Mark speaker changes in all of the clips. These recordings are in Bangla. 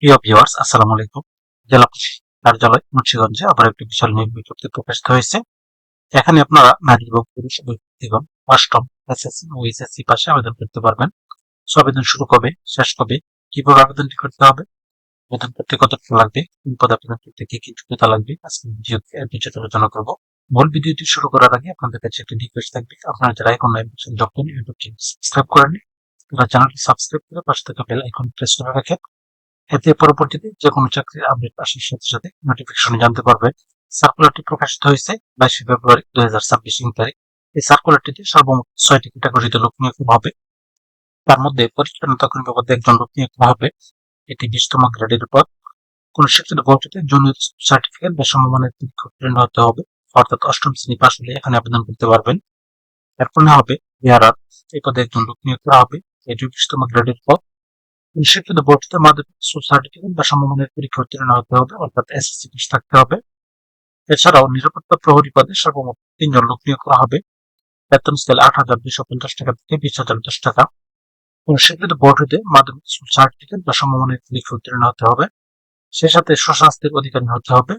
Speaker 1: প্রিয় ভিউয়ার্স, আসসালামু আলাইকুম। জেলা প্রশাসক কার্যালয় মুন্সিগঞ্জে আবার একটি বিশাল নিয়োগ বিজ্ঞপ্তি প্রকাশিত হয়েছে। এখানে আপনারা নারী এবং পুরুষ ব্যক্তিগণ অষ্টম এসএসসি ও এইচএসসি পাশে আবেদন করতে পারবেন। আবেদন শুরু কবে, শেষ কবে, কিভাবে আবেদনটি করতে হবে, আবেদন করতে কত টাকা লাগবে, কোন পদে আবেদন করতে কি কি যোগ্যতা লাগবে, আজকে ভিডিওতে বিস্তারিত আলোচনা করব। মূল ভিডিওটি শুরু করার আগে আপনাদের কাছে একটি রিকোয়েস্ট থাকবে, আপনারা যারা এখন জব করেন ইউটিউবটি সাবস্ক্রাইব করেননি, তারা চ্যানেলটি সাবস্ক্রাইব করে পাশে থাকা বেল আইকন প্রেস করে রাখেন। এতে পরবর্তীতে যে কোনো চাকরির আপডেট আসার সাথে সাথে নোটিফিকেশন জানতে পারবেন। সার্কুলারটি প্রকাশিত হয়েছে 22 ফেব্রুয়ারি 2026 তারিখ। এই সার্কুলারটিতে সর্বমোট 6টি ক্যাটাগরিতে লোক নিয়োগ হবে। তার মধ্যে পরিচ্ছন্নতা কর্মী পদে একজন লোক নিয়োগ হবে। এটি 20তম গ্রেডের পদ। কোন শিক্ষিত বোর্ডটিতে জুনিয়র সার্টিফিকেট বা সমমানের পরীক্ষা উত্তীর্ণ হতে হবে, অর্থাৎ অষ্টম শ্রেণী পাশ হলে এখানে আবেদন করতে পারবেন। এরপর হবে বিআরআর, এই পদে একজন লোক নিয়োগ করা হবে। এটি 20তম গ্রেডের পদ। শিক্ষিত বোর্ডটিতে মাধ্যমিক সার্টিফিকেট বা সমমানের পরীক্ষা উত্তীর্ণ হতে হবে, অর্থাৎ এসএসসি পাস থাকতে হবে। এছাড়াও নিরাপত্তা প্রহরী পদে সর্বমোট 3 জন লোক নিয়োগ করা হবে। বেতন স্কেল 8,250 টাকা থেকে 20,010 টাকা। কোন স্বীকৃত বোর্ড হতে মাধ্যমিক সার্টিফিকেট বা সমমানের পরীক্ষা উত্তীর্ণ হতে হবে। সে সাথে স্বশাস্তির অধিকারী হতে হবে।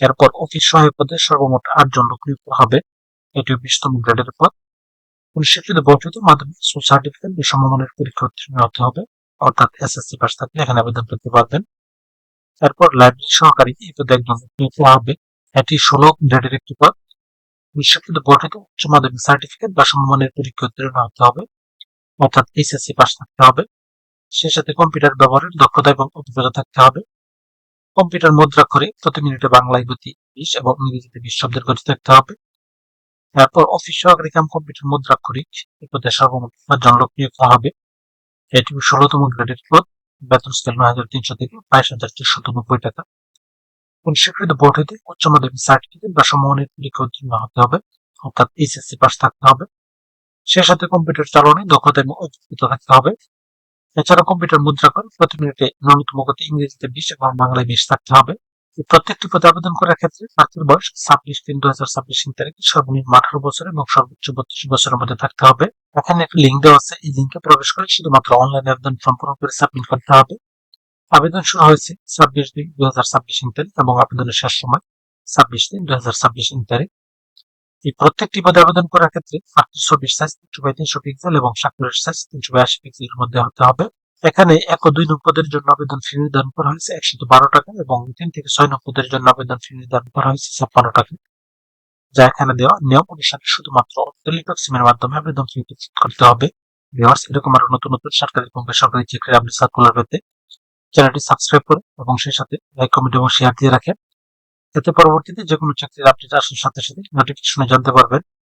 Speaker 1: এরপর অফিস সহায়ক পদে সর্বমোট 8 জন লোক নিয়োগ করা হবে। এটি 20তম গ্রেডের পদ। কোন স্বীকৃত বোর্ড হতে মাধ্যমিক সার্টিফিকেট বা সমমানের পরীক্ষা উত্তীর্ণ হতে হবে, অর্থাৎ এসএসসি পাস থাকলে এখানে আবেদন করতে পারবেন। তারপর লাইব্রেরি সহকারী, এই পদে একজন নিয়োগ করা হবে। এটি 16 গ্রেডের একটি পদ। শিক্ষিত বোর্ড হতে উচ্চ মাধ্যমিক সার্টিফিকেট বা সমমানের পরীক্ষা উত্তীর্ণ হতে হবে, অর্থাৎ এইচএসসি পাস থাকতে হবে। সে সাথে কম্পিউটার ব্যবহারের দক্ষতা এবং অভিজ্ঞতা থাকতে হবে। কম্পিউটার মুদ্রাক্ষরে প্রতি মিনিটে বাংলায় গতি 20 এবং ইংরেজিতে 20 শব্দের গতি থাকতে হবে। তারপর অফিস সহকারী কাম কম্পিউটার মুদ্রাক্ষরিক, এই পদে সর্বমোট 5 জন লোক নিয়োগ করা হবে। এটি 16তম গ্রেডের পদ। বেতন স্কেল 9,300 থেকে 22,490 টাকা। কোন স্বীকৃত বোর্ড হতে উচ্চ মাধ্যমিক সার্টিফিকেট বা সমমানের পরীক্ষা উত্তীর্ণ হতে হবে, অর্থাৎ এইচএসসি পাস থাকতে হবে। সে সাথে কম্পিউটার চালনায় দক্ষতা এবং অভিজ্ঞতা থাকতে হবে। এছাড়া কম্পিউটার মুদ্রাক্ষর প্রতি মিনিটে ন্যূনতম গতি ইংরেজিতে 20 এবং বাংলায় 20 থাকতে হবে। এই প্রত্যেকটি পদে আবেদন করার ক্ষেত্রে প্রার্থীর বয়স 26/3/2026 তারিখে সর্বনিম্ন 18 বছর এবং সর্বোচ্চ 32 বছরের মধ্যে থাকতে হবে। এখানে একটি লিঙ্ক দেওয়া আছে, এই লিঙ্কে প্রবেশ করে শুধুমাত্র অনলাইনে আবেদন ফর্ম পূরণ করে সাবমিট করতে হবে। আবেদন শুরু হয়েছে 26/2/2026 তারিখ এবং আবেদনের শেষ সময় 26/3/2026 তারিখ। এই প্রত্যেকটি পদে আবেদন করার ক্ষেত্রে প্রার্থীর ছবির সাইজ 3x300 পিক্সেল এবং স্বাক্ষরের সাইজ 382 পিক্সেলের মধ্যে হতে হবে। এখানে 1 ও 2 নং পদের জন্য আবেদন ফি নির্ধারণ করা হয়েছে 112 টাকা এবং 3 থেকে 6 নং পদের জন্য আবেদন ফি নির্ধারণ করা হয়েছে 56 টাকা। যা এখানে দেওয়া নিয়ম অনুসারে শুধুমাত্র টেলিটক সিমের মাধ্যমে আবেদন ফি পরিশোধ করতে হবে। ভিউয়ার্স, এরকম আরো নতুন নতুন সরকারি এবং বেসরকারি চাকরির আপডেট সার্কুলার পেতে চ্যানেলটি সাবস্ক্রাইব করে এবং সেই সাথে লাইক, কমেন্ট এবং শেয়ার দিয়ে রাখেন। এতে পরবর্তীতে যে কোনো চাকরির আপডেট আসার সাথে সাথে নোটিফিকেশনে জানতে পারবেন।